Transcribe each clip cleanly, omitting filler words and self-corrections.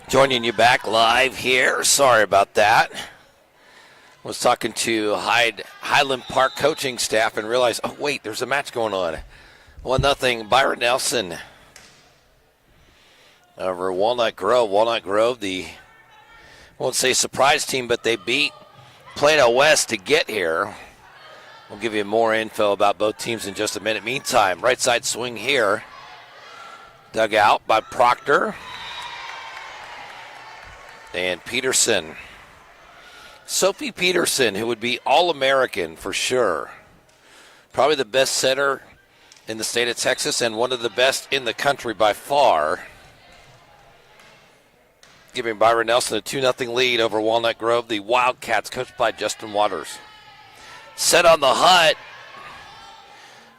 Joining you back live here. Sorry about that. Was talking to Highland Park coaching staff and realized, oh, wait, there's a match going on. 1-0 Byron Nelson over Walnut Grove. Walnut Grove, I won't say surprise team, but they beat Plano West to get here. We'll give you more info about both teams in just a minute. Meantime, right side swing here. Dug out by Proctor and Peterson. Sophie Peterson, who would be All-American for sure. Probably the best setter in the state of Texas and one of the best in the country by far. Giving Byron Nelson a 2-0 lead over Walnut Grove. The Wildcats, coached by Justin Waters. Set on the hut.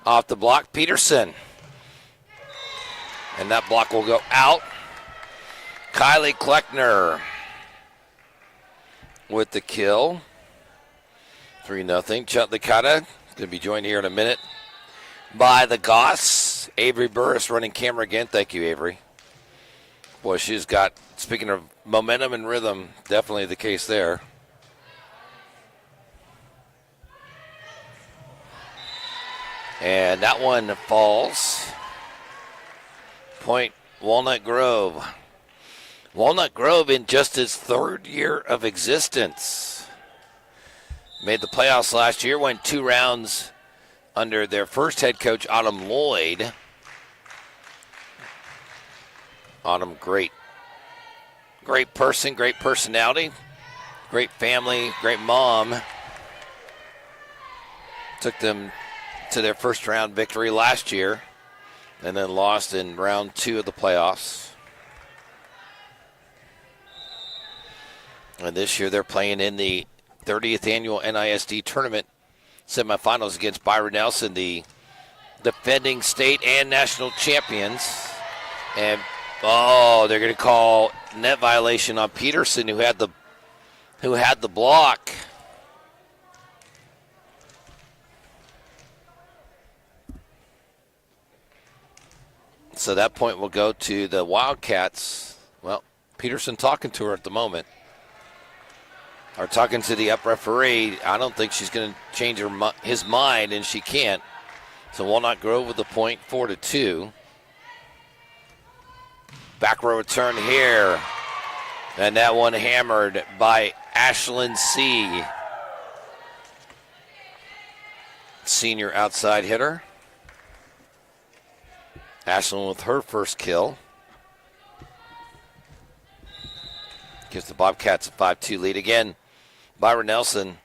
Off the block, Peterson. And that block will go out. Kylie Kleckner with the kill. 3-0. Chuck Licata going to be joined here in a minute by the Goss. Avery Burris running camera again. Thank you, Avery. Boy, she's got, speaking of momentum and rhythm, definitely the case there. And that one falls. Point Walnut Grove. Walnut Grove in just its third year of existence. Made the playoffs last year, went 2 rounds under their first head coach, Autumn Lloyd. Autumn, great person, great personality, great family, great mom. Took them to their first round victory last year and then lost in round 2 of the playoffs. And this year they're playing in the 30th annual NISD tournament semifinals against Byron Nelson, the defending state and national champions. And they're going to call net violation on Peterson, who had the block. So that point will go to the Wildcats. Well, Peterson talking to her at the moment. Or talking to the up referee. I don't think she's going to change his mind, and she can't. So Walnut Grove with the point, 4-2. Back row return here. And that one hammered by Ashlyn C. Senior outside hitter. Ashlyn with her first kill. Gives the Bobcats a 5-2 lead. Again, Byron Nelson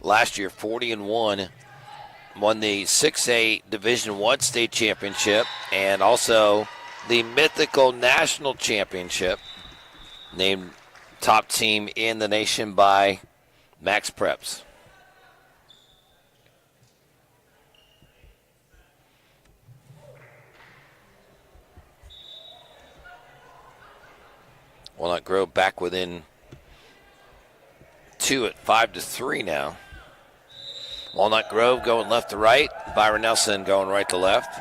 last year 40-1. Won the 6A Division I state championship and also the mythical national championship. Named top team in the nation by Max Preps. Walnut Grove back within 2 at 5-3 now. Walnut Grove going left to right. Byron Nelson going right to left.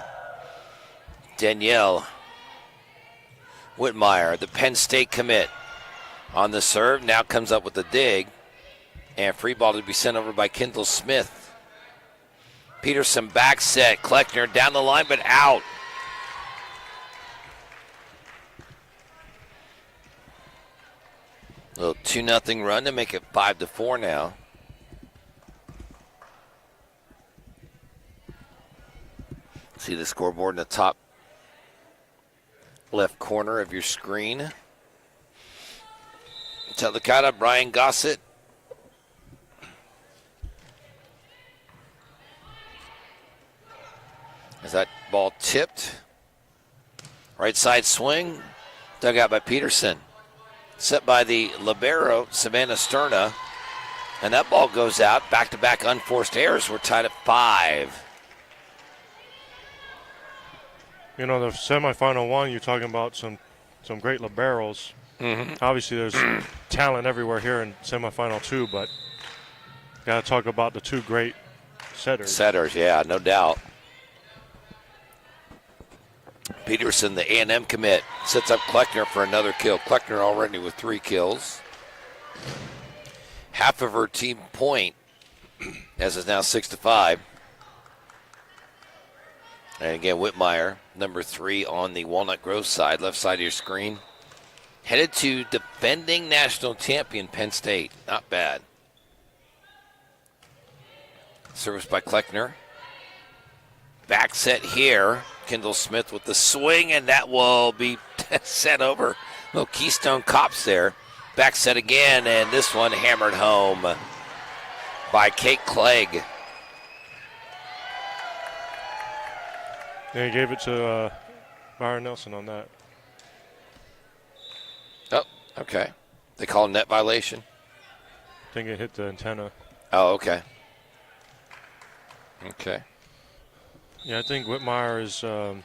Danielle Whitmire, the Penn State commit, on the serve. Now comes up with the dig. And free ball to be sent over by Kendall Smith. Peterson back set. Kleckner down the line, but out. A little 2-0 run to make it 5-4 now. See the scoreboard in the top left corner of your screen. Telecata, Brian Gossett. As that ball tipped. Right side swing. Dug out by Peterson. Set by the libero, Savannah Sterna. And that ball goes out. Back-to-back unforced errors. We're tied at 5. You know, the semifinal one, you're talking about some great liberos. Mm-hmm. Obviously, there's talent everywhere here in semifinal 2, but got to talk about the 2 great setters. Setters, yeah, no doubt. Peterson, the A&M commit, sets up Kleckner for another kill. Kleckner already with 3 kills. Half of her team point, as is now 6-5. And again, Whitmire, number 3 on the Walnut Grove side, left side of your screen. Headed to defending national champion Penn State. Not bad. Service by Kleckner. Back set here. Kendall Smith with the swing, and that will be set over. Little Keystone Cops there. Back set again, and this one hammered home by Kate Clegg. Yeah, he gave it to Byron Nelson on that. Oh, okay. They call it net violation? I think it hit the antenna. Oh, okay. Okay. Yeah, I think Whitmire is going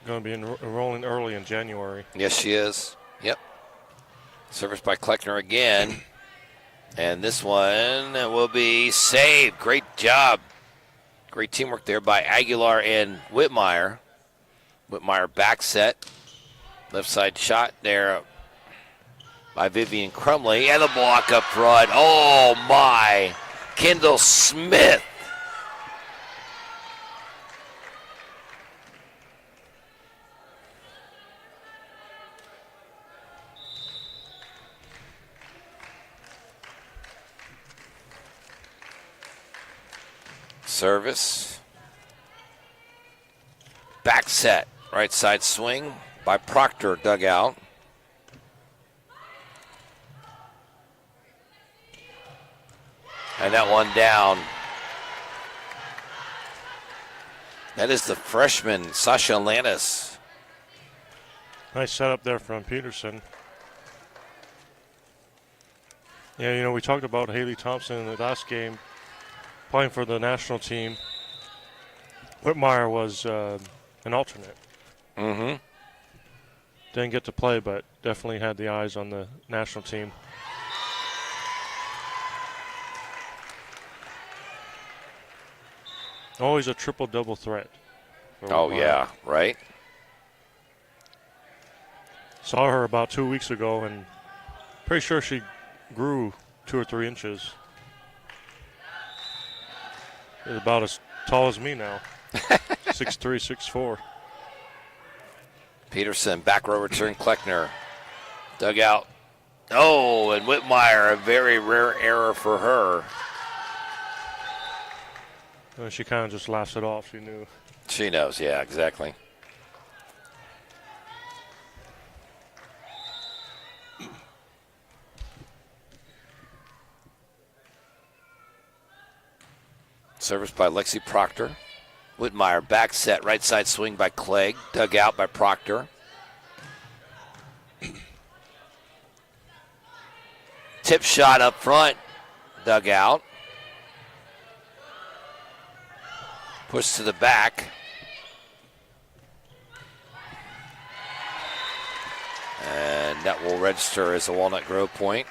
to be enrolling early in January. Yes, she is. Yep. Service by Kleckner again. And this one will be saved. Great job. Great teamwork there by Aguilar and Whitmire. Whitmire back set. Left side shot there by Vivian Crumley. And the block up front. Oh, my. Kendall Smith. Service. Back set. Right side swing by Proctor, dug out. And that one down. That is the freshman, Sasha Lantis. Nice setup there from Peterson. Yeah, you know, we talked about Haley Thompson in the last game playing for the national team. Whitmire was an alternate. Mm-hmm. Didn't get to play, but definitely had the eyes on the national team. Always a triple-double threat. Oh, yeah, right? Saw her about 2 weeks ago, and pretty sure she grew 2 or 3 inches. Is about as tall as me now. 6'3", 6'4". Peterson, back row return, Kleckner. Dug out. Oh, and Whitmire, a very rare error for her. She kind of just laughs it off. She knew. She knows, yeah, exactly. Service by Lexi Proctor. Whitmire back set, right side swing by Clegg, dug out by Proctor. Tip shot up front, dug out. Push to the back. And that will register as a Walnut Grove point.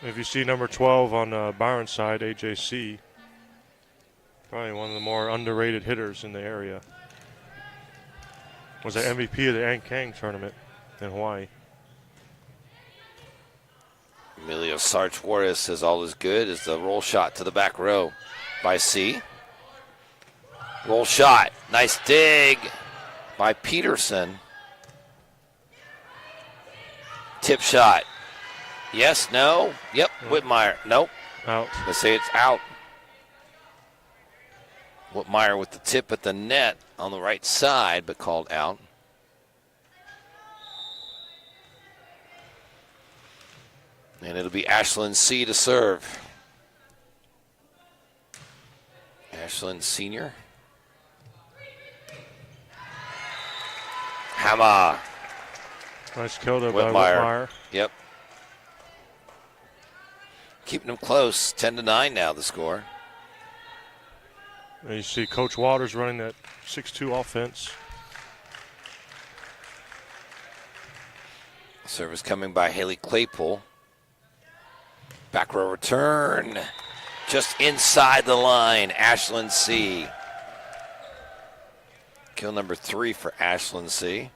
If you see number 12 on Byron's side, AJC, probably one of the more underrated hitters in the area. Was the MVP of the Ankang tournament in Hawaii. Emilio Sarge Juarez says all is good as the roll shot to the back row by C. Roll shot. Nice dig by Peterson. Tip shot. Yes, no. Yep, Whitmire. Nope. Out. Let's say it's out. Whitmire with the tip at the net on the right side, but called out. And it'll be Ashlyn C. to serve. Ashlyn Sr. Hammer. Nice kill there by Whitmire. Yep. Keeping them close. 10-9 now the score. And you see Coach Waters running that 6-2 offense. Service coming by Haley Claypool. Back row return. just inside the line. Ashland C. Kill number 3 for Ashland C.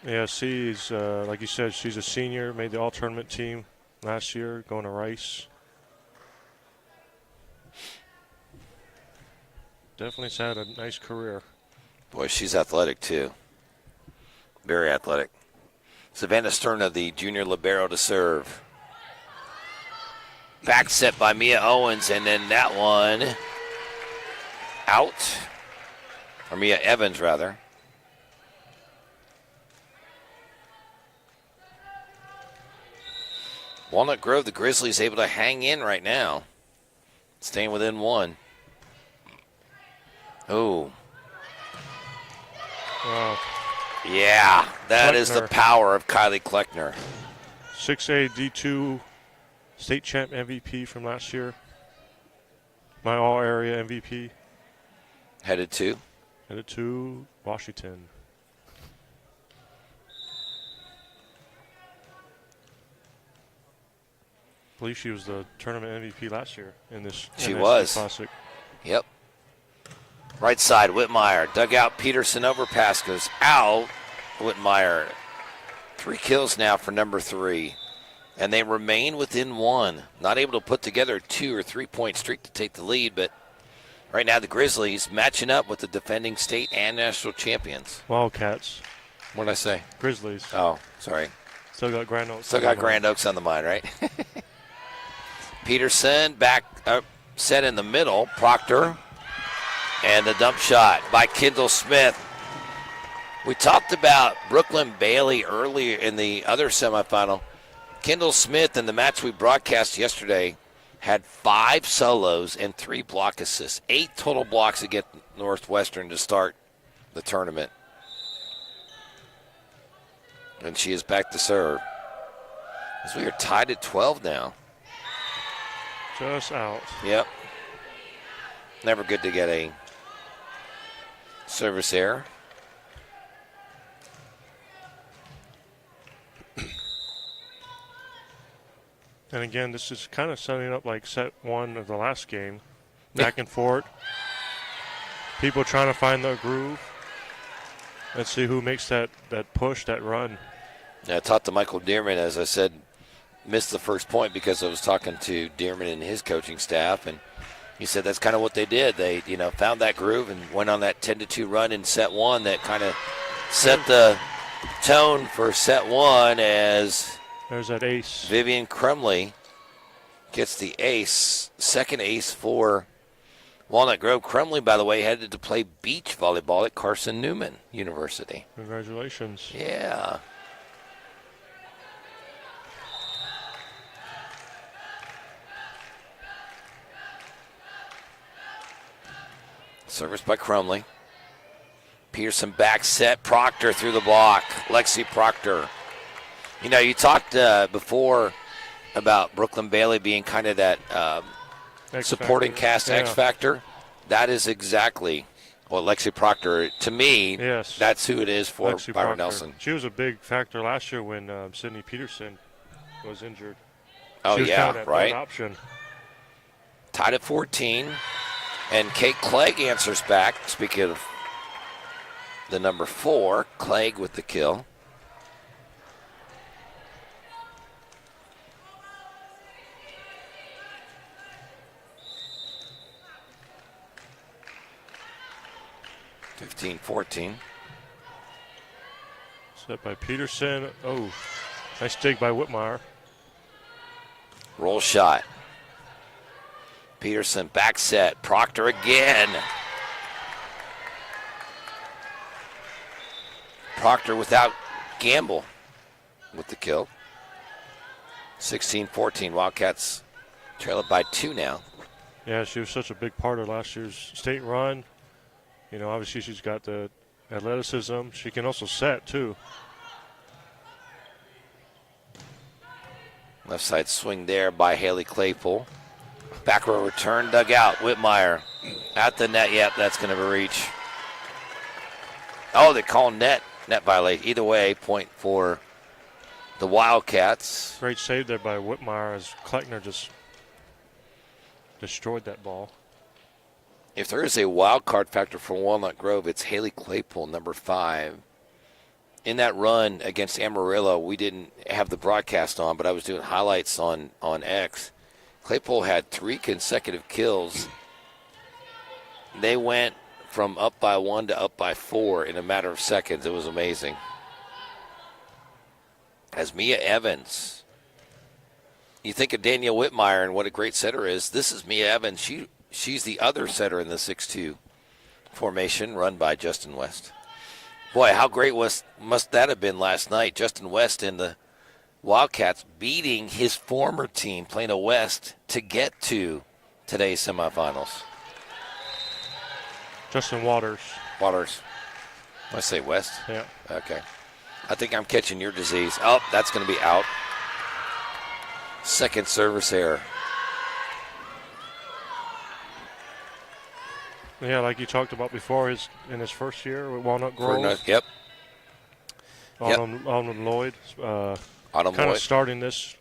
Yeah, she's, like you said, she's a senior, made the all-tournament team last year, going to Rice. Definitely had a nice career. Boy, she's athletic, too. Very athletic. Savannah Sterna, the junior libero, to serve. Back set by Mia Owens, and then that one out. Or Mia Evans, rather. Walnut Grove, the Grizzlies able to hang in right now. Staying within 1. Oh. Wow. Yeah, that Kleckner. is the power of Kylie Kleckner. 6A D2 state champ MVP from last year. My all-area MVP. Headed to Washington. I believe she was the tournament MVP last year in this She NSC was. Classic. Yep. Right side, Whitmire. Dug out Peterson, overpass goes out. Whitmire. 3 kills now for number 3. And they remain within 1. Not able to put together a 2 or 3 point streak to take the lead, but right now the Grizzlies matching up with the defending state and national champions. Wildcats. What did I say? Grizzlies. Oh, sorry. Still got Grand Oaks. Still got Grand Oaks on the mind, right? Peterson back set in the middle. Proctor. And the dump shot by Kendall Smith. We talked about Brooklyn Bailey earlier in the other semifinal. Kendall Smith, in the match we broadcast yesterday, had 5 solos and 3 block assists. 8 total blocks against Northwestern to start the tournament. And she is back to serve. As we are tied at 12 now. Just out. Yep. Never good to get a service error. And again, this is kind of setting up like set 1 of the last game. Back and forth. People trying to find their groove. Let's see who makes that push, that run. Yeah, I talked to Michael Dearman, as I said, missed the first point because I was talking to Dearman and his coaching staff, and he said that's kind of what they did. They, found that groove and went on that 10-2 run in set 1 that kind of set the tone for set 1 as there's that ace. Vivian Crumley gets the ace, second ace for Walnut Grove. Crumley, by the way, headed to play beach volleyball at Carson Newman University. Congratulations. Yeah. Service by Crumley. Pearson back set. Proctor through the block. Lexi Proctor. You talked before about Brooklyn Bailey being kind of that supporting cast X factor. That is exactly what Lexi Proctor, to me, yes, that's who it is for Lexi Byron Proctor. Nelson. She was a big factor last year when Sydney Peterson was injured. Oh, she was yeah, kind of right. That option. Tied at 14. And Kate Clegg answers back. Speaking of the number 4, Clegg with the kill. (15-14). Set by Peterson. Oh, nice dig by Whitmire. Roll shot. Peterson back set. Proctor again. Proctor without Gamble with the kill. 16-14. Wildcats trail it by 2 now. Yeah, she was such a big part of last year's state run. Obviously she's got the athleticism. She can also set, too. Left side swing there by Haley Claypool. Back row return, dug out. Whitmire at the net. Yep, that's going to be a reach. Oh, they call net violate. Either way, point for the Wildcats. Great save there by Whitmire as Kleckner just destroyed that ball. If there is a wild card factor for Walnut Grove, it's Haley Claypool, number 5. In that run against Amarillo, we didn't have the broadcast on, but I was doing highlights on X. Claypool had 3 consecutive kills. They went from up by 1 to up by 4 in a matter of seconds. It was amazing. As Mia Evans, you think of Danielle Whitmire and what a great setter is. This is Mia Evans. She's the other setter in the 6-2 formation run by Justin West. Boy, how great must that have been last night? Justin West and the Wildcats beating his former team, Plano West, to get to today's semifinals. Justin Waters. I say West? Yeah. Okay. I think I'm catching your disease. Oh, that's going to be out. Second service error. Yeah, like you talked about before, in his first year with Walnut Grove. Yep. Autumn Lloyd. Autumn kind Lloyd. of starting this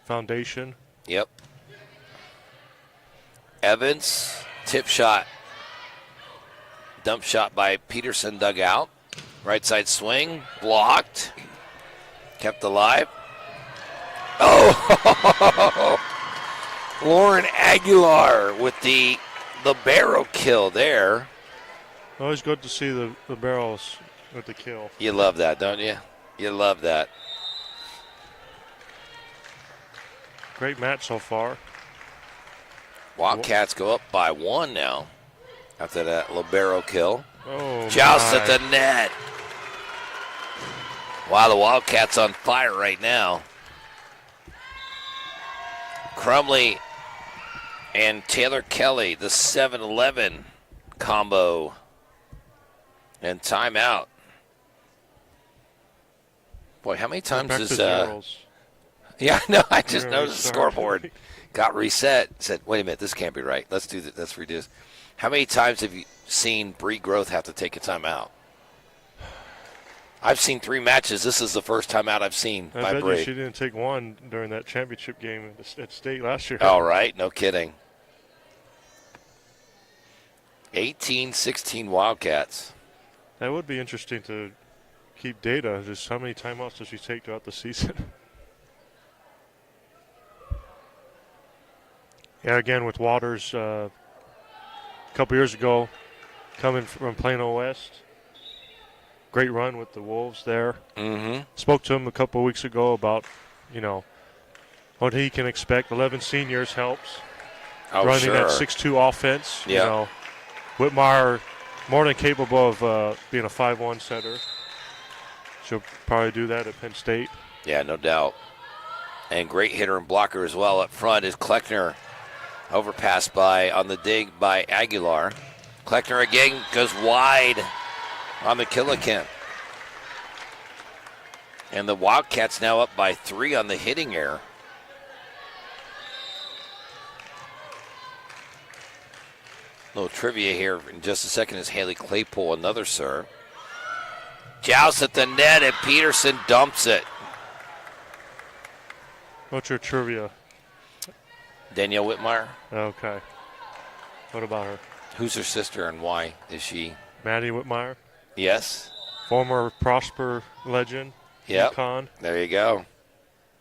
foundation. Yep. Evans, tip shot. Dump shot by Peterson, dug out. Right side swing, blocked. Kept alive. Oh! Lauren Aguilar with the barrel kill there. Always good to see the barrels with the kill. You love that, don't you? You love that. Great match so far. Wildcats go up by 1 now after that libero kill. Oh, Joust at the net. Wow, the Wildcats on fire right now. Crumley and Taylor Kelly, the 7-11 combo. And timeout. Boy, how many times is yeah, no, I just noticed the scoreboard got reset. Said, wait a minute, this can't be right. Let's do that. Let's redo this. How many times have you seen Bree Groth have to take a timeout? I've seen 3 matches. This is the first timeout I've seen by I bet Bree. you she didn't take one during that championship game at state last year. All right, no kidding. 18-16 Wildcats. That would be interesting to keep data. Just how many timeouts does she take throughout the season? Yeah, again with Waters, a couple years ago, coming from Plano West. Great run with the Wolves there. Mm-hmm. Spoke to him a couple of weeks ago about, what he can expect. 11 seniors helps. Oh, running sure. that 6-2 offense. Yeah. Whitmire more than capable of being a 5-1 setter. She'll probably do that at Penn State. Yeah, no doubt. And great hitter and blocker as well up front is Kleckner. Overpass on the dig by Aguilar. Kleckner again goes wide on McKillican. And the Wildcats now up by 3 on the hitting error. Little trivia here in just a second is Haley Claypool, another serve. Joust at the net, and Peterson dumps it. What's your trivia? Danielle Whitmire. Okay. What about her? Who's her sister and why is she? Maddie Whitmire. Yes. Former Prosper legend. Yep. UConn. There you go.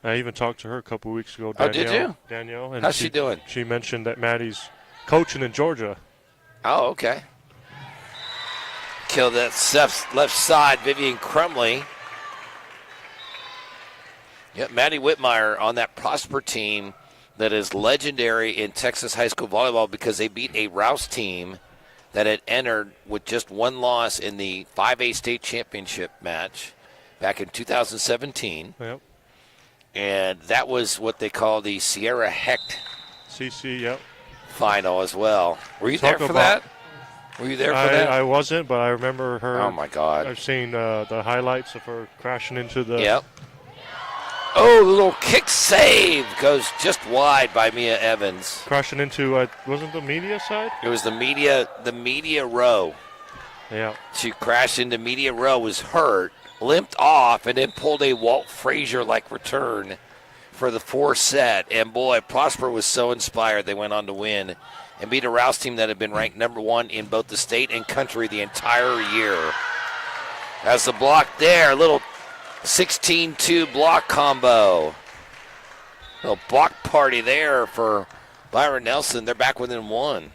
I even talked to her a couple weeks ago. Oh, did you? Danielle. And how's she doing? She mentioned that Maddie's coaching in Georgia. Oh, okay. Killed that left side, Vivian Crumley. Yep, Maddie Whitmire on that Prosper team that is legendary in Texas high school volleyball because they beat a Rouse team that had entered with just 1 loss in the 5A state championship match back in 2017. Yep. And that was what they call the Sierra Hecht CC, yep. final as well. Were you there for that? Were you there for that? I wasn't, but I remember her. Oh, my God. I've seen the highlights of her crashing into the. Yep. Oh, the little kick save goes just wide by Mia Evans. Crashing into, wasn't the media side? It was the media row. Yeah. She crashed into media row, was hurt, limped off, and then pulled a Walt Frazier-like return for the 4th set. And, boy, Prosper was so inspired they went on to win and beat a Rouse team that had been ranked number 1 in both the state and country the entire year. As the block there, a little 16-2 block combo. Little block party there for Byron Nelson. They're back within 1.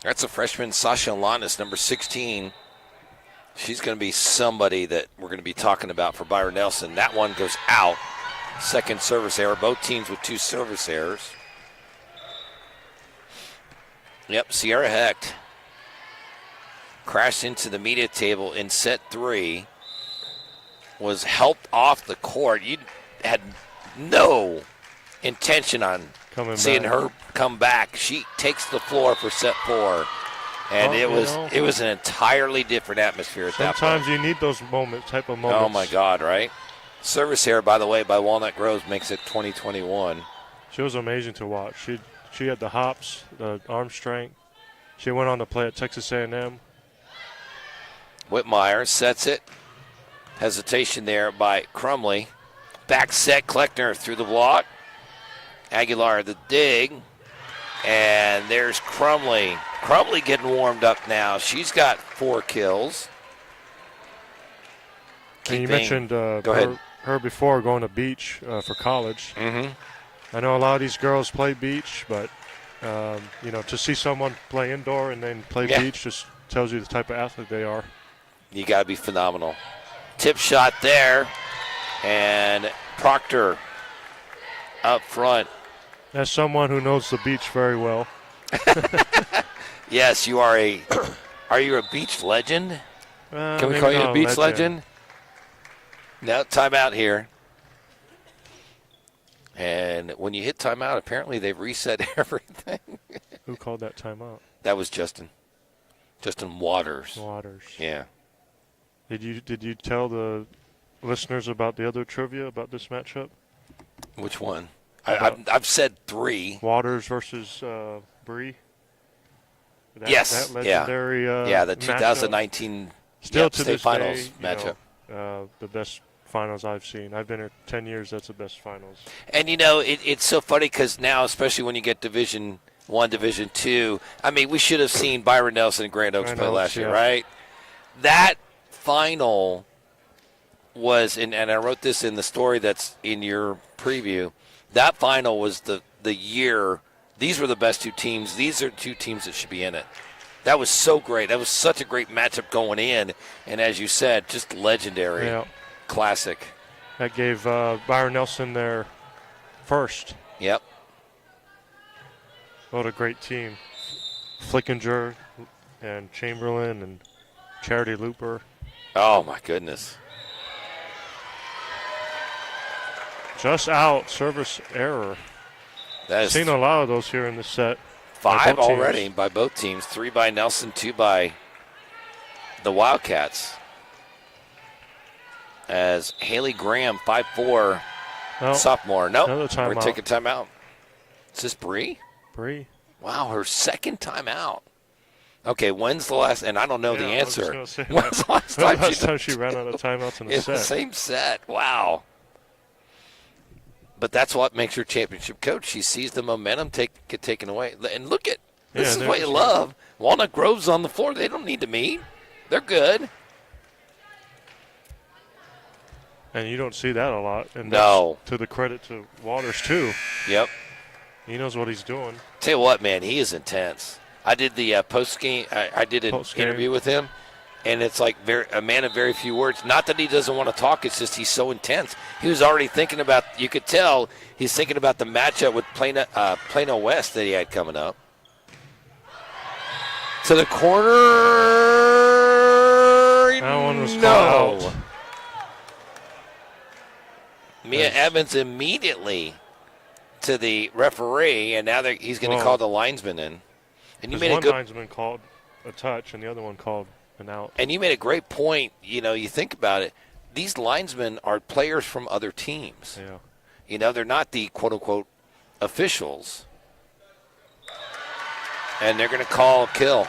That's a freshman, Sasha Alanis, number 16. She's going to be somebody that we're going to be talking about for Byron Nelson. That one goes out. Second service error. Both teams with 2 service errors. Yep, Sierra Hecht crashed into the media table in set 3. Was helped off the court. You had no intention on seeing her come back. She takes the floor for set 4. And it was an entirely different atmosphere at that point. Sometimes you need those type of moments. Oh, my God, right? Service error, by the way, by Walnut Groves makes it 20-21. She was amazing to watch. She had the hops, the arm strength. She went on to play at Texas A&M. Whitmire sets it. Hesitation there by Crumley. Back set, Kleckner through the block. Aguilar the dig. And there's Crumley. Crumley getting warmed up now. She's got 4 kills. And you mentioned her before going to beach for college. Mm-hmm. I know a lot of these girls play beach, but to see someone play indoor and then play beach just tells you the type of athlete they are. You got to be phenomenal. Tip shot there, and Proctor up front. As someone who knows the beach very well. Yes, you are are you a beach legend? Can we call you a beach legend? No, timeout here. And when you hit timeout, apparently they've reset everything. Who called that timeout? That was Justin. Justin Waters. Yeah. Did you tell the listeners about the other trivia about this matchup? Which one? I've said 3. Waters versus Bree. Yes. That legendary the 2019 Still to state this finals day, matchup. The best finals I've seen. I've been here 10 years. That's the best finals. And, it's so funny because now, especially when you get Division I, Division II, I mean, we should have seen Byron Nelson and Grand Oaks play last year, right? That final was, and I wrote this in the story that's in your preview, that final was the year. These were the best 2 teams. These are 2 teams that should be in it. That was so great. That was such a great matchup going in. And as you said, just legendary. Yeah. Classic. That gave Byron Nelson their first. Yep. What a great team. Flickinger and Chamberlain and Charity Looper. Oh, my goodness. Just out, service error. That is seen a lot of those here in this set. 5 already by both teams. 3 by Nelson, 2 by the Wildcats. As Haley Graham, 5'4", sophomore. Nope, we're taking timeout. Is this Bree? Bree. Wow, her second timeout. Okay, when's the last? And I don't know the answer. When's the last time she ran out of timeouts in a set? The same set. Wow. But that's what makes her championship coach. She sees the momentum get taken away. And look at, this is what you love. Walnut Grove's on the floor. They don't need to meet. They're good. And you don't see that a lot. And no. To the credit to Waters, too. Yep. He knows what he's doing. Tell you what, man, he is intense. I did the post-game. I did an interview with him. And it's like a man of very few words. Not that he doesn't want to talk. It's just he's so intense. He was already thinking about, you could tell, he's thinking about the matchup with Plano West that he had coming up. To the corner. That one was called out. Mia Evans immediately to the referee, and now he's going to call the linesman in. And you made one linesman called a touch, and the other one called an out. And you made a great point. You think about it. These linesmen are players from other teams. Yeah. They're not the quote-unquote officials. And they're going to call a kill.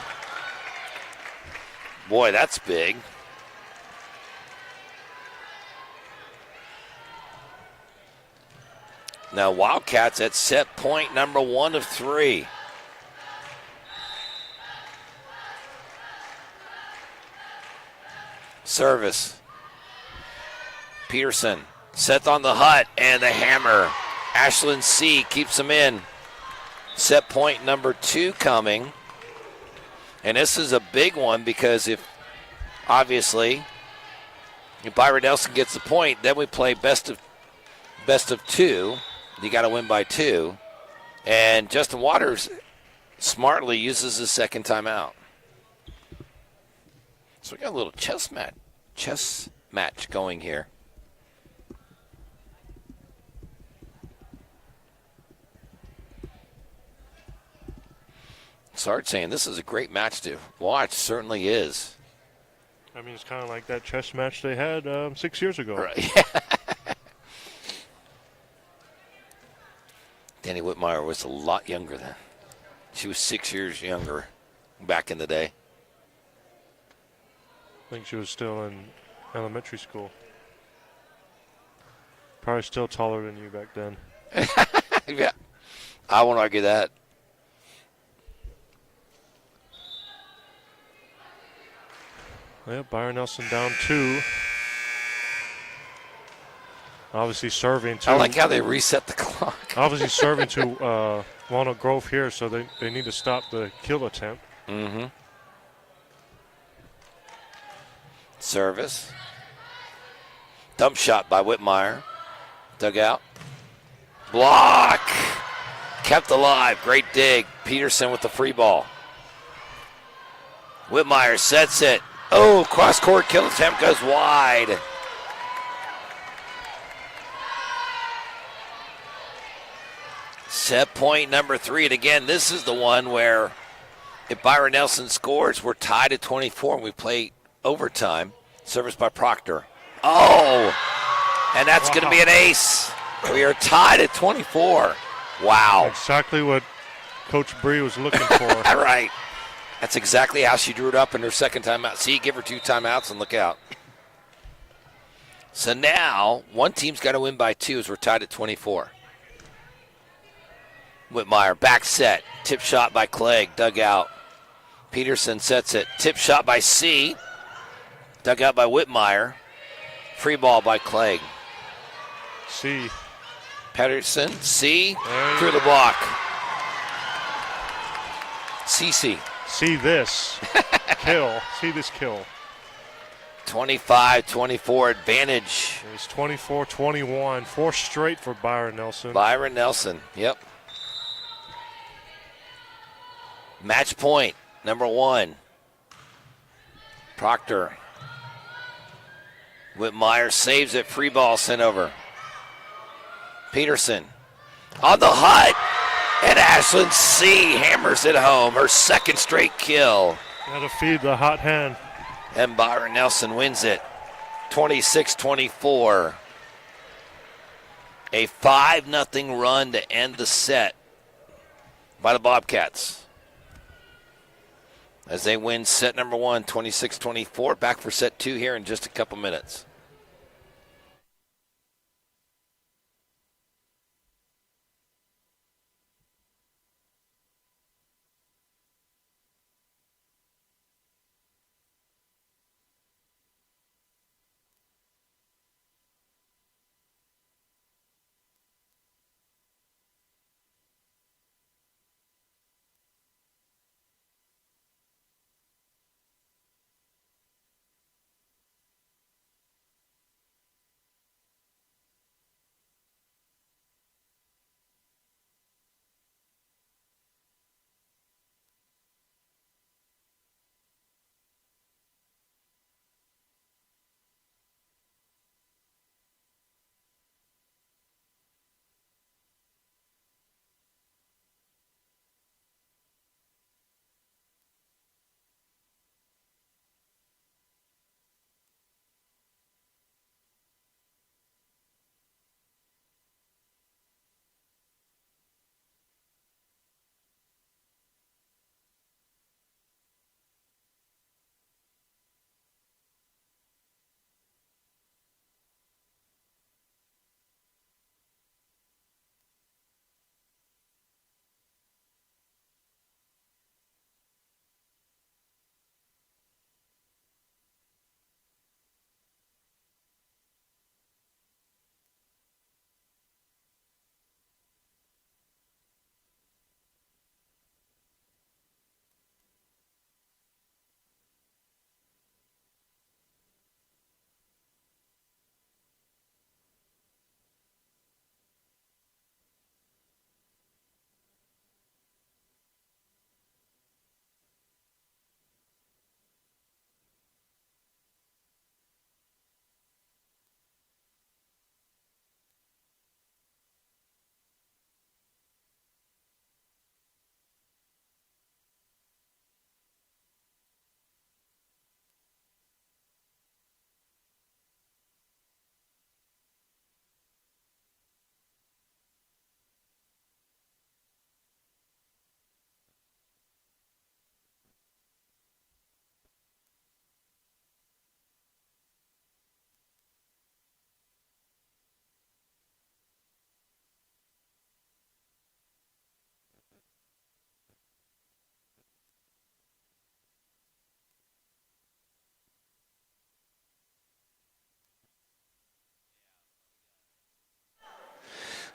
Boy, that's big. Now Wildcats at set point number 1 of 3. Service. Peterson set on the hut and the hammer. Ashland C keeps them in. Set point number 2 coming. And this is a big one because if Byron Nelson gets the point, then we play best of 2. You got to win by 2. And Justin Waters smartly uses his second timeout. So we got a little chess match going here. Sarge saying this is a great match to watch. Certainly is. I mean, it's kind of like that chess match they had 6 years ago. Right. Danny Whitmire was a lot younger then. She was 6 years younger back in the day. I think she was still in elementary school. Probably still taller than you back then. Yeah, I won't argue that. Yeah, Byron Nelson down 2. Obviously serving to. I like how they reset the clock. Obviously serving to Walnut Grove here, so they need to stop the kill attempt. Mm-hmm. Service. Dump shot by Whitmire. Dug out. Block. Kept alive. Great dig. Peterson with the free ball. Whitmire sets it. Oh, cross-court kill attempt goes wide. Set point number 3. And again, this is the one where if Byron Nelson scores, we're tied at 24 and we play overtime. Service by Proctor. Oh, and that's going to be an ace. We are tied at 24. Wow. Exactly what Coach Bree was looking for. All right. That's exactly how she drew it up in her second timeout. See, give her 2 timeouts and look out. So now, one team's got to win by 2 as we're tied at 24. Whitmire, back set. Tip shot by Clegg, dug out. Peterson sets it. Tip shot by C. Dug out by Whitmire. Free ball by Clegg. C. Peterson, C, through the block. CC. See this kill. See this kill. 25-24 advantage. It's 24-21. 4 straight for Byron Nelson. Byron Nelson, yep. Match point, number 1. Proctor. Whitmire saves it. Free ball sent over. Peterson on the hut. And Ashland C hammers it home. Her second straight kill. Got to feed the hot hand. And Byron Nelson wins it. 26-24. A 5-0 run to end the set by the Bobcats. As they win set number 1, 26-24. Back for set 2 here in just a couple minutes.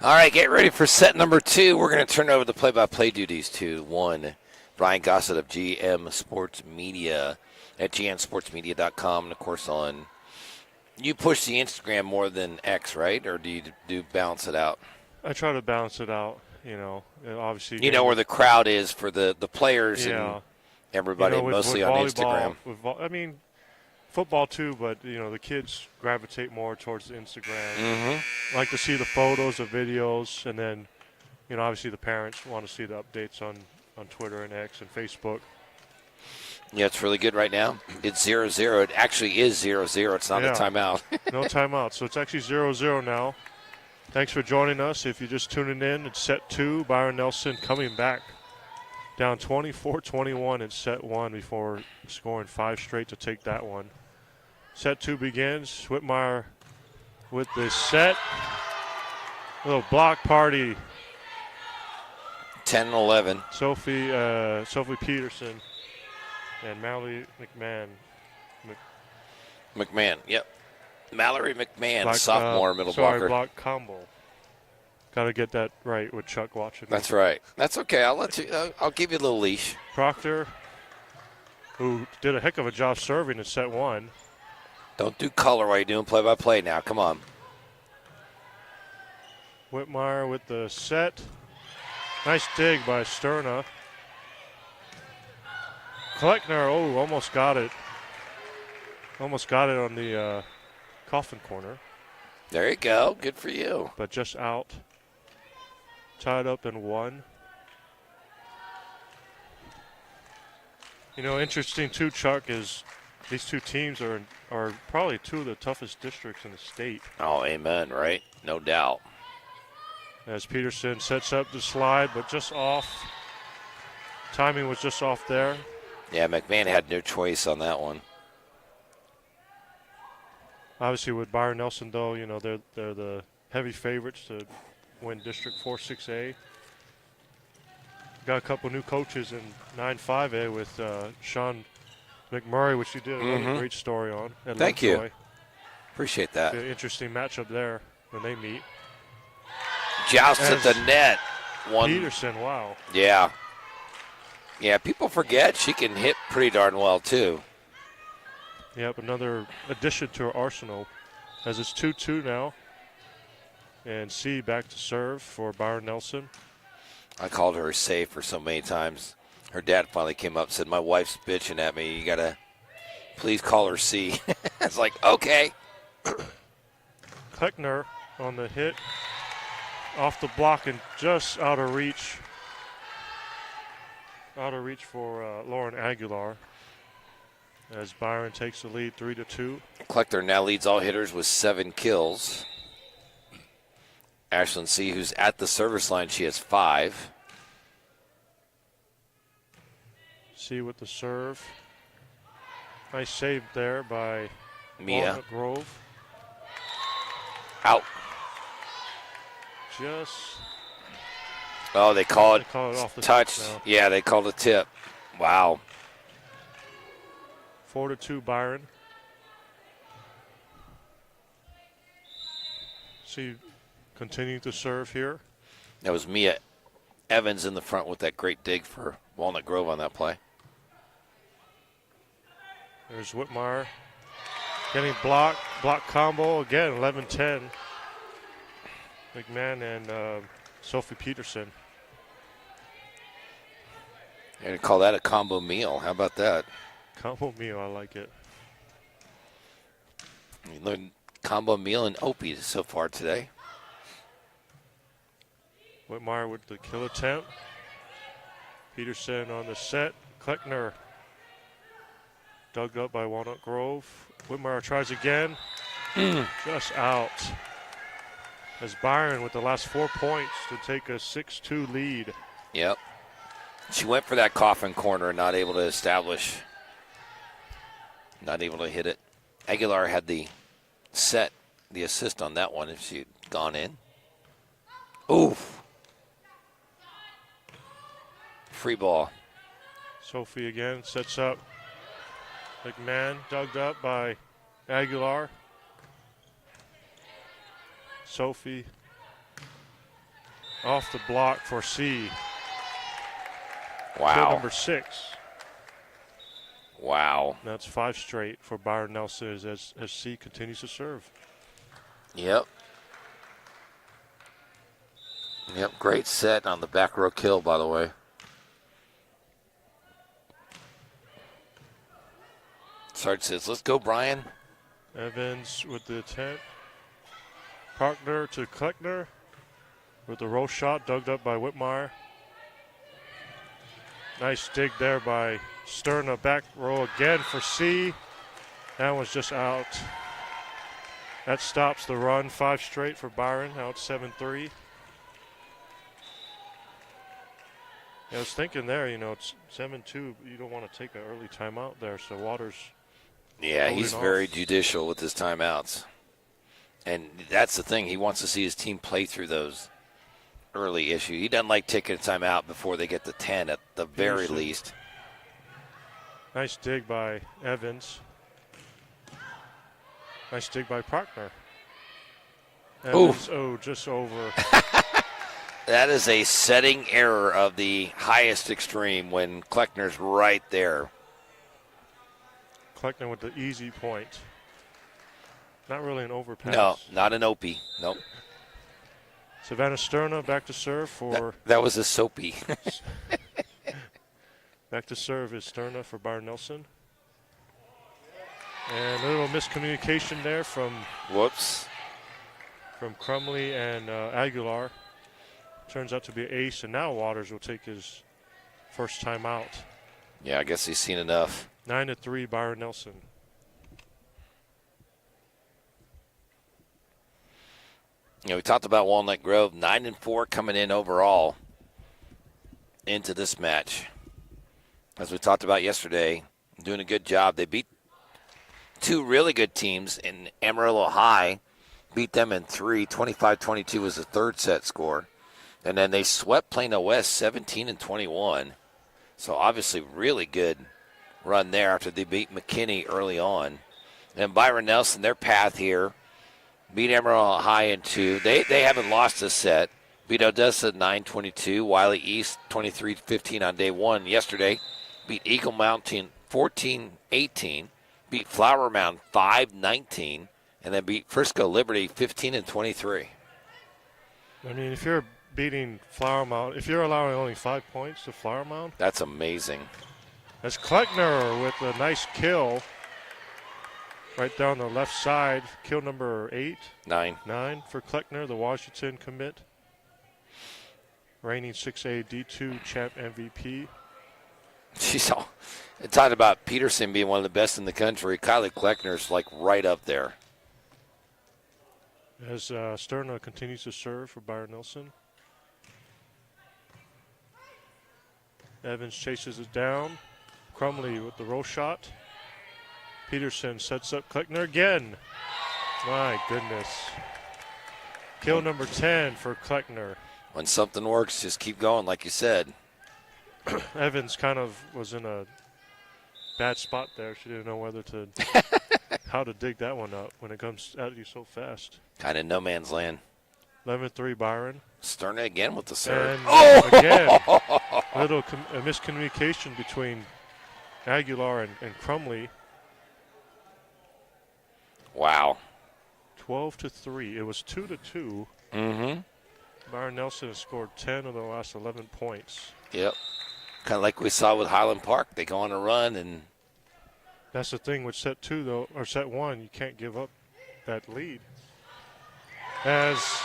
All right, get ready for set number 2. We're going to turn over the play-by-play duties to one Brian Gossett of GM Sports Media at gnsportsmedia.com. And, of course, you push the Instagram more than X, right? Or do you balance it out? I try to balance it out, obviously. You know where the crowd is for the players and everybody, mostly on Instagram. Football too, but, the kids gravitate more towards the Instagram. Mm-hmm. Like to see the photos, the videos, and then, obviously the parents want to see the updates on Twitter and X and Facebook. Yeah, it's really good right now. It's 0-0. It actually is 0-0. It's not a timeout. No timeout. So it's actually 0-0 now. Thanks for joining us. If you're just tuning in, it's set 2. Byron Nelson coming back down 24-21 in set 1 before scoring 5 straight to take that one. Set 2 begins. Whitmire with the set. Little block party. 10-11. Sophie Peterson and Mallory McMahon, yep. Mallory McMahon, sophomore middle blocker. blocker. Block combo. Got to get that right with Chuck watching. That's right. That's okay. I'll give you a little leash. Proctor, who did a heck of a job serving in set 1. Don't do color while you're doing play-by-play now. Come on. Whitmire with the set. Nice dig by Sterna. Kleckner, almost got it. Almost got it on the coffin corner. There you go. Good for you. But just out. Tied up in 1. Interesting too, Chuck, is these two teams are probably 2 of the toughest districts in the state. Oh, amen, right? No doubt. As Peterson sets up the slide, but just off. Timing was just off there. Yeah, McMahon had no choice on that one. Obviously, with Byron Nelson, though, they're the heavy favorites to win District 4-6A. Got a couple new coaches in 9-5A with Sean McMurray, which you did a great story on. Thank you. Appreciate that. An interesting matchup there when they meet. Joust at the net. Peterson, wow. Yeah. Yeah, people forget she can hit pretty darn well, too. Yep, another addition to her arsenal as it's 2-2 now. And C back to serve for Byron Nelson. I called her safe for so many times. Her dad finally came up and said, my wife's bitching at me. You got to please call her C. It's like, okay. Kleckner on the hit. Off the block and just out of reach. Out of reach for Lauren Aguilar. As Byron takes the lead 3-2. Kleckner now leads all hitters with 7 kills. Ashlyn C., who's at the service line, she has 5. C with the serve. Nice save there by Mia. Walnut Grove. Out. Just. Oh, they call it off the touch. Yeah, they called a tip. Wow. 4-2 Byron. See, continuing to serve here. That was Mia Evans in the front with that great dig for Walnut Grove on that play. There's Whitmire getting block combo again, 11-10. McMahon and Sophie Peterson. You're going to call that a combo meal. How about that? Combo meal, I like it. You learned combo meal and Opie so far today. Whitmire with the kill attempt. Peterson on the set. Kleckner dug up by Walnut Grove. Whitmire tries again. Just out. As Byron with the last 4 points to take a 6-2 lead. Yep. She went for that coffin corner, not able to establish. Not able to hit it. Aguilar had the assist on that one if she'd gone in. Oof. Free ball. Sophie again sets up. McMahon dug up by Aguilar. Sophie off the block for C. Wow. Kill number 6. Wow. That's 5 straight for Byron Nelson as C continues to serve. Yep. Yep, great set on the back row kill, by the way. Sarge says, let's go, Brian. Evans with the attempt. Proctor to Kleckner with the roll shot dug up by Whitmire. Nice dig there by Sterna. Back row again for C. That was just out. That stops the run. 5 straight for Byron. Now it's 7-3. I was thinking there, it's 7-2. You don't want to take an early timeout there, so Waters. Yeah, he's very judicial with his timeouts. And that's the thing. He wants to see his team play through those early issues. He doesn't like taking a timeout before they get to 10 at the very least. Nice dig by Evans. Nice dig by Proctor. Evans, just over. That is a setting error of the highest extreme when Kleckner's right there. Kleckner with the easy point. Not really an overpass. No, not an Opie. Nope. Savannah Sterna back to serve for. That was a soapy. Back to serve is Sterna for Byron Nelson. And a little miscommunication there from. Whoops. From Crumley and Aguilar. Turns out to be an ace, and now Waters will take his first time out. Yeah, I guess he's seen enough. 9-3, Byron Nelson. We talked about Walnut Grove, 9-4 coming in overall into this match. As we talked about yesterday, doing a good job. They beat 2 really good teams in Amarillo High, beat them in 3. 25-22 was the third set score. And then they swept Plano West 17-21. So obviously really good run there after they beat McKinney early on. And Byron Nelson, their path here, beat Amarillo High in 2. They haven't lost this set. Beat Odessa 9-22. Wiley East 23-15 on day 1 yesterday. Beat Eagle Mountain 14-18. Beat Flower Mound 5-19. And then beat Frisco Liberty 15-23. I mean, if you're beating Flower Mound, if you're allowing only 5 points to Flower Mound. That's amazing. That's Kleckner with a nice kill right down the left side. Kill number 8. 9 for Kleckner, the Washington commit. Reigning 6A D2 champ MVP. She's all talking about Peterson being one of the best in the country. Kylie Kleckner's like right up there. As Sterna continues to serve for Byron Nelson. Evans chases it down. Crumley with the roll shot. Peterson sets up Kleckner again. My goodness. Kill number 10 for Kleckner. When something works, just keep going, like you said. Evans kind of was in a bad spot there. She didn't know how to dig that one up when it comes at you so fast. Kind of no man's land. 11-3 Byron. Sterna again with the serve. And again, a miscommunication between Aguilar and Crumley. Wow. 12-3. It was 2-2. Mm-hmm. Byron Nelson has scored 10 of the last 11 points. Yep. Kind of like we saw with Highland Park. They go on a run, and that's the thing with set 2, though, or set 1. You can't give up that lead. As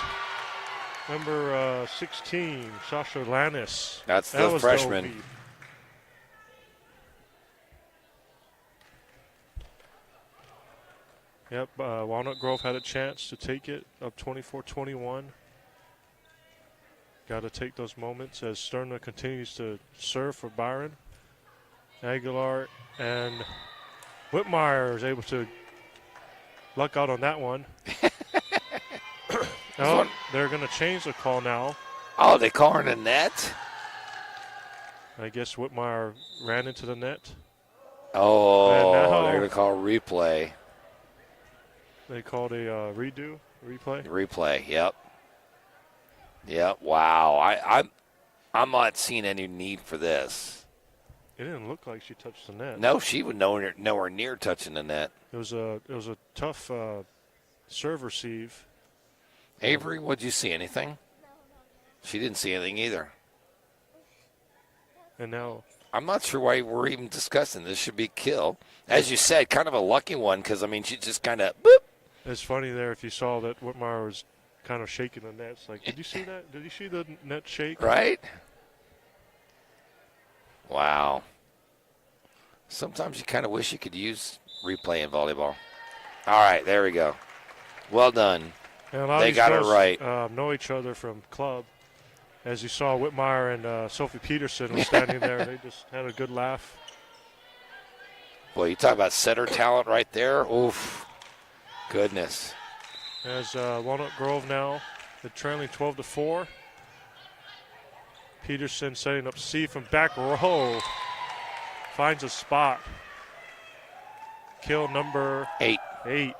number 16, Sasha Lannis. That's the freshman. The Yep, Walnut Grove had a chance to take it up 24-21. Got to take those moments as Sterna continues to serve for Byron. Aguilar and Whitmire is able to luck out on that one. Oh, they're going to change the call now. Oh, they call her in the net? I guess Whitmire ran into the net. Oh, they're going to call a replay. They called a replay. Replay, yep. Yeah, wow. I'm not seeing any need for this. It didn't look like she touched the net. No, she would nowhere near touching the net. It was a tough serve receive. Avery, what'd you see? Anything? She didn't see anything either. And now I'm not sure why we're even discussing this. Should be kill. As you said, kind of a lucky one because, I mean, she just kind of boop. It's funny there if you saw that Whitmire was kind of shaking the net. It's like, did you see that? Did you see the net shake? Right? Wow. Sometimes you kind of wish you could use replay in volleyball. All right, there we go. Well done. And a lot They of these got it girls, right. know each other from club. As you saw, Whitmire and Sophie Peterson were standing there. They just had a good laugh. Boy, you talk about setter talent right there. Oof. Goodness. As Walnut Grove now, they're trailing 12-4. Peterson setting up C from back row. Finds a spot. Kill number 8. 8.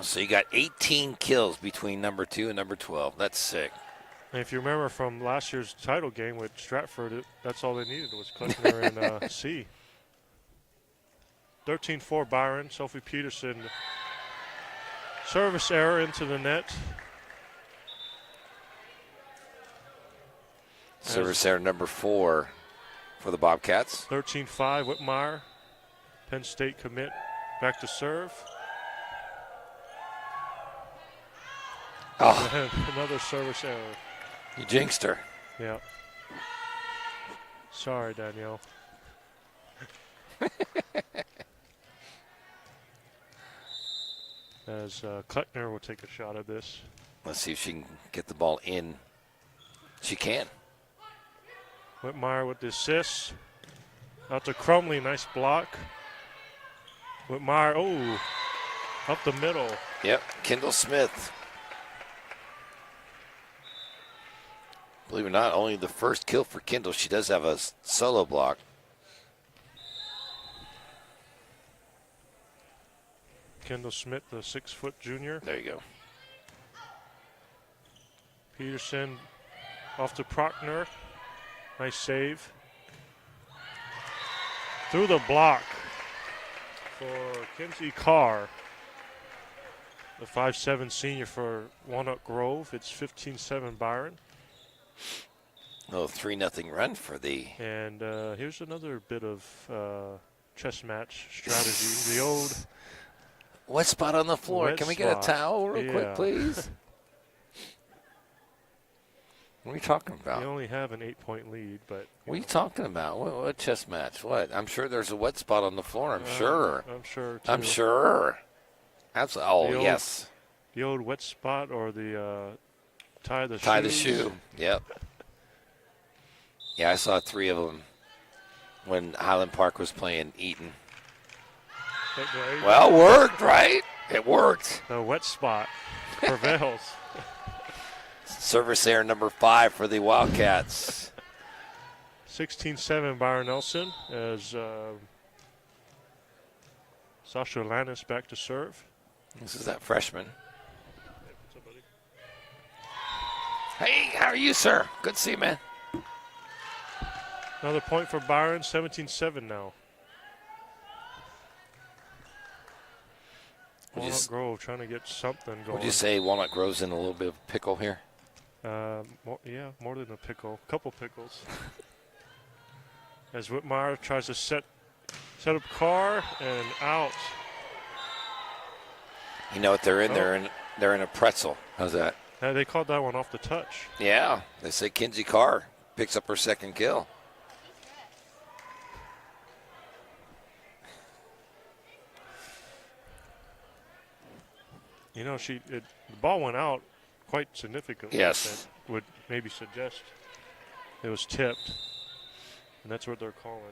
So you got 18 kills between number 2 and number 12. That's sick. And if you remember from last year's title game with Stratford, that's all they needed was Kleckner and C. 13-4 Byron. Sophie Peterson. Service error into the net. Service error number 4 for the Bobcats. 13-5 Whitmire. Penn State commit back to serve. Oh, Another service error. you jinxed her. Yeah. Sorry, Danielle. As Kleckner will take a shot at this. Let's see if she can get the ball in. She can. Whitmire with the assist. Out to Crumley, nice block. Whitmire, oh, up the middle. Yep, Kendall Smith. Believe it or not, only the first kill for Kendall. She does have a solo block. Kendall Smith, the 6-foot junior. There you go. Peterson off to Prochner. Nice save. Through the block for Kinsey Carr, the 5'7" senior for Walnut Grove. It's 15-7 Byron. Oh, 3-0 run for the. And here's another bit of chess match strategy. The old Wet spot on the floor. Wet Can we get a spot. towel real Yeah. quick, please? What are you talking about? They only have an 8-point lead, but What are you talking about? What chess match? What? I'm sure there's a wet spot on the floor. I'm sure. I'm sure. Too. I'm sure. Absolutely. Oh, The old- yes. The old wet spot or the tie the Tie the shoes. shoe. Yep. Yeah, I saw 3 of them when Highland Park was playing Eaton. Well, worked, right? It worked. The wet spot prevails. Service error number 5 for the Wildcats. 16-7 Byron Nelson as Sasha Lannis back to serve. This is that freshman. Hey, how are you, sir? Good to see you, man. Another point for Byron, 17-7 now. Walnut Grove trying to get something going. Would you say Walnut Grove's in a little bit of a pickle here? More than a pickle. Couple pickles. As Whitmire tries to set up Carr and out. You know what they're in? They're in a pretzel. How's that? They called that one off the touch. Yeah, they say Kinsey Carr picks up her second kill. You know, the ball went out quite significantly. Yes. That would maybe suggest it was tipped, and that's what they're calling.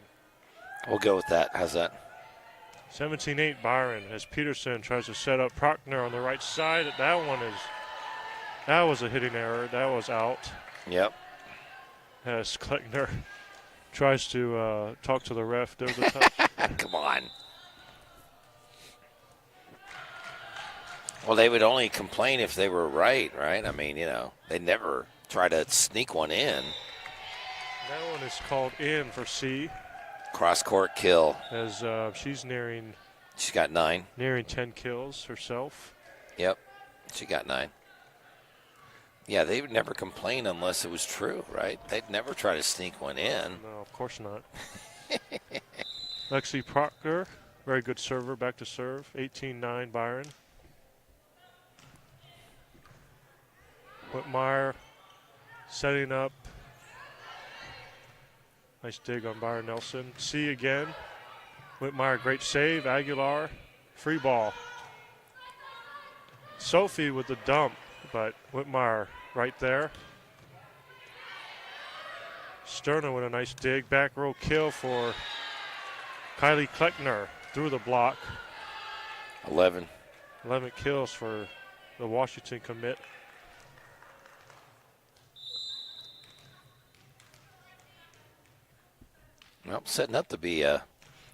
We'll go with that. How's that? 17-8 Byron as Peterson tries to set up Prochner on the right side. That was a hitting error. That was out. Yep. As Kleckner tries to talk to the ref. There's a touch. Come on. Well, they would only complain if they were right? I mean, they never try to sneak one in. That one is called in for C. Cross-court kill. As she's She's got 9. Nearing 10 kills herself. Yep, she got 9. Yeah, they would never complain unless it was true, right? They'd never try to sneak one in. No, of course not. Lexi Proctor, very good server, back to serve. 18-9 Byron. Whitmire setting up. Nice dig on Byron Nelson. C again. Whitmire, great save. Aguilar, free ball. Sophie with the dump, but Whitmire right there. Sterner with a nice dig. Back row kill for Kylie Kleckner through the block. 11 kills for the Washington commit. Well, setting up to be a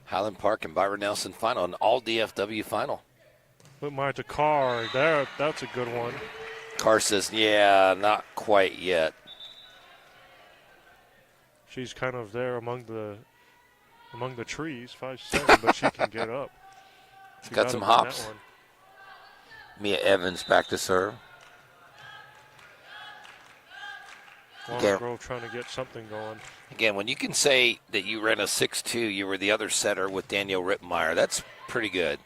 Highland Park and Byron Nelson final, an all DFW final. Whitmire to Carr. There, that's a good one. Carr says, yeah, not quite yet. She's kind of there among the trees, 5'7", but she can get up. She's got some hops. Mia Evans back to serve. Walnut Grove trying to get something going. Again, when you can say that you ran a 6'2", you were the other setter with Danielle Rittmeyer, that's pretty good.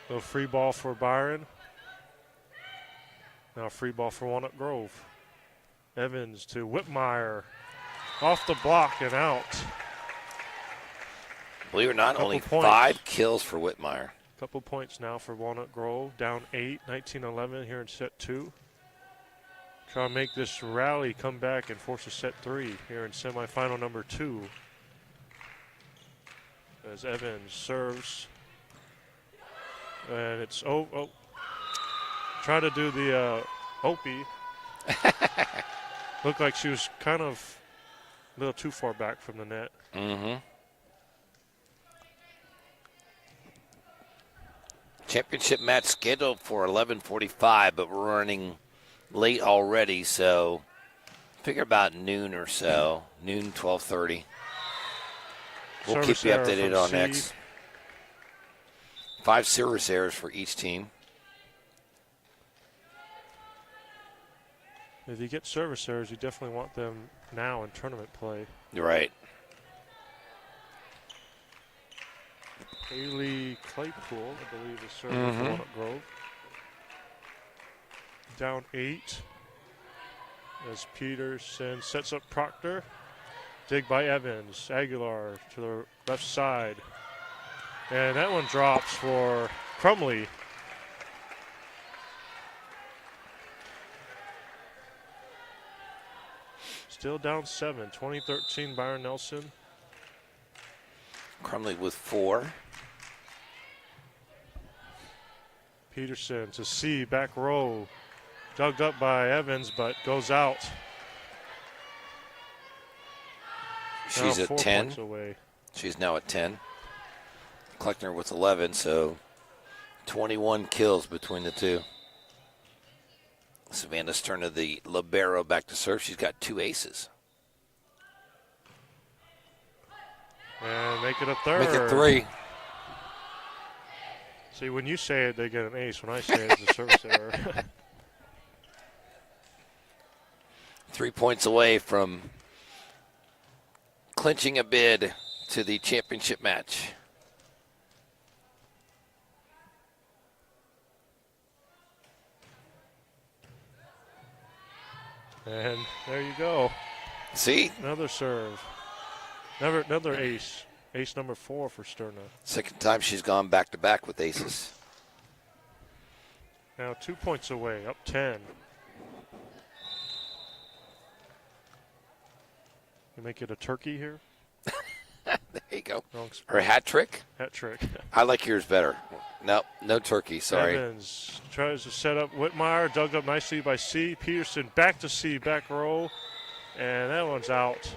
So free ball for Byron. Now free ball for Walnut Grove. Evans to Whitmire. Off the block and out. Believe it or not, only 5 kills for Whitmire. Couple points now for Walnut Grove. Down 8, 19-11 here in set 2. Try to make this rally come back and force a set 3 here in semifinal number 2. As Evans serves. And it's, try to do the Opie. Looked like she was kind of a little too far back from the net. Mm-hmm. Championship match scheduled for 11:45, but we're running late already, so figure about noon or so. Noon, 12:30. We'll Service keep you error updated from on C. next. 5 service errors for each team. If you get service errors, you definitely want them now in tournament play. You're right. Haley Claypool, I believe, is serving for Walnut Grove. Down 8 as Peterson sets up Proctor. Dig by Evans. Aguilar to the left side. And that one drops for Crumley. Still down 7. 2013 Byron Nelson. Crumley with 4. Peterson to C, back row. Dug up by Evans, but goes out. She's now at 4 10. points away. She's now at 10. Kleckner with 11, so 21 kills between the two. Savannah Sterner, the libero, back to serve. She's got 2 aces. And make it a third. Make it 3. See, when you say it, they get an ace. When I say it, it's a service error. 3 points away from clinching a bid to the championship match. And there you go. See? Another serve. Another ace. Ace number 4 for Sterna. Second time she's gone back-to-back with aces. Now 2 points away, up 10. You make it a turkey here? There you go. Wrong Her hat trick? Hat trick. I like yours better. Nope, no turkey, sorry. Evans tries to set up Whitmire, dug up nicely by C. Peterson back to C, back row. And that one's out.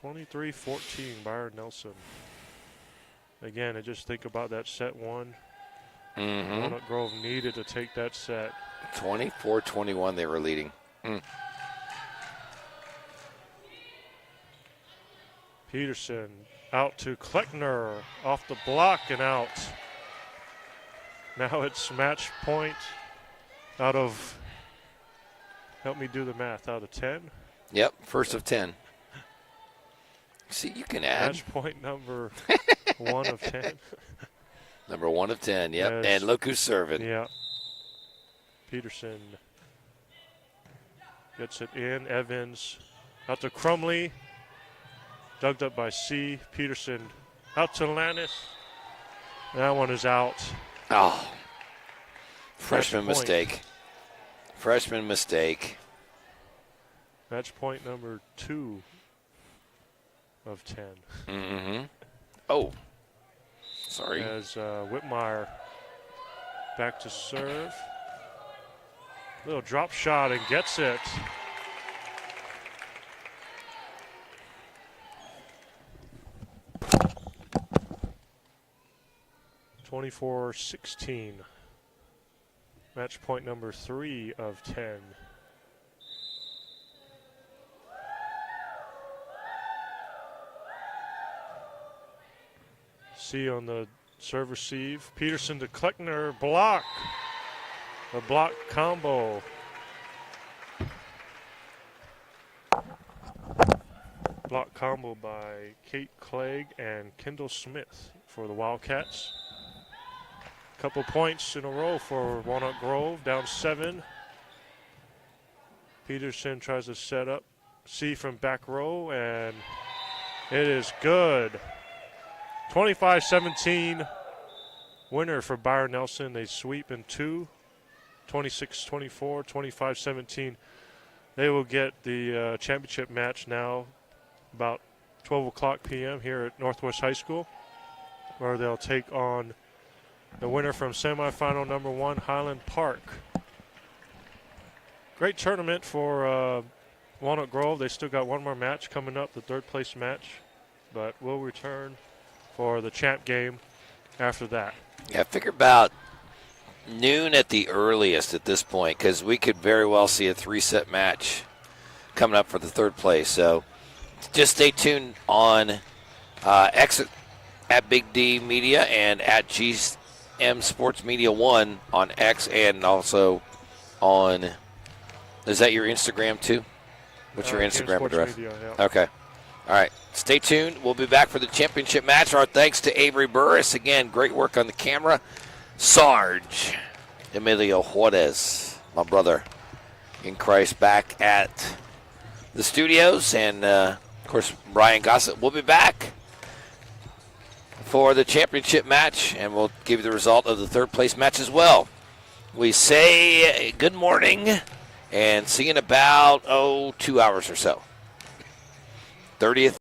23-14, Byron Nelson. Again, I just think about that set one. Walnut Grove needed to take that set. 24-21 they were leading. Peterson out to Kleckner, off the block and out. Now it's match point out of, help me do the math, out of 10? Yep, first of 10. See, you can add. Match point number 1 of 10. Number 1 of 10, yep. Yes. And look who's serving. Yeah. Peterson gets it in. Evans out to Crumley. Dug up by C. Peterson out to Lannis. That one is out. Oh. Freshman Match point. mistake. Freshman mistake. Match point number 2 of 10. Oh. Sorry. As Whitmire back to serve. Little drop shot and gets it. (24-16). Match point number 3 of 10. C on the serve receive. Peterson to Kleckner. Block. A block combo. Block combo by Kate Clegg and Kendall Smith for the Wildcats. Couple points in a row for Walnut Grove, down 7. Peterson tries to set up C from back row, and it is good. 25-17 winner for Byron Nelson. They sweep in 2, 26-24, 25-17. They will get the championship match now about 12 o'clock p.m. here at Northwest High School, where they'll take on the winner from semifinal number 1, Highland Park. Great tournament for Walnut Grove. They still got one more match coming up, the third place match, but we'll return for the champ game after that. Yeah, I figure about noon at the earliest at this point, because we could very well see a 3-set match coming up for the third place. So just stay tuned on X at Big D Media and at GM Sports Media 1 on X, and also on, is that your Instagram too? What's your Instagram address? Media, yeah. Okay. All right. Stay tuned. We'll be back for the championship match. Our thanks to Avery Burris. Again, great work on the camera. Sarge Emilio Juarez, my brother in Christ, back at the studios. And, of course, Brian Gossett will be back for the championship match, and we'll give you the result of the third-place match as well. We say good morning and see you in about, 2 hours or so. 30th.